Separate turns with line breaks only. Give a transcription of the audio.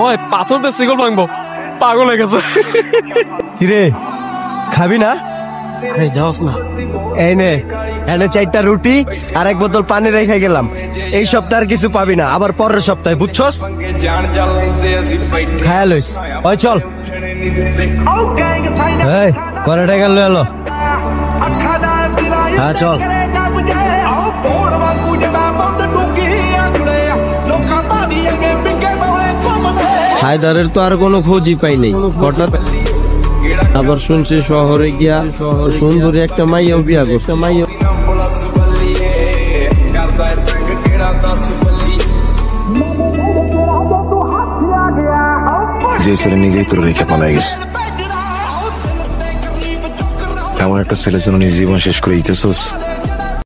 ওই পাথর দিয়ে শিকল ভাঙবো, পাগল হয়ে গেছে।
কিরে খাবি না?
আরে দেওয়াস না।
এই নে, এনে 4টা রুটি আর 1 বোতল পানি রেখে গেলাম। এই সপ্তাহে আর কিছু পাবি না, আবার পরের সপ্তাহে, বুঝছস? খায়া লইস। ওই চল। এই পরে টাকা লয়ে এলো। হ্যাঁ চল। হায়দারের তো আর কোনো খোঁজই পাই নাই। হঠাৎ আবার শুনছি শহরে গিয়া সুন্দরী একটা মাইয়া বিয়া করছে। মাইয়া
যে ছেলে নিজেই তোর রেখে পালাই গেছে, এমন একটা ছেলের জন্য নিজের জীবন শেষ করে দিতেছোস।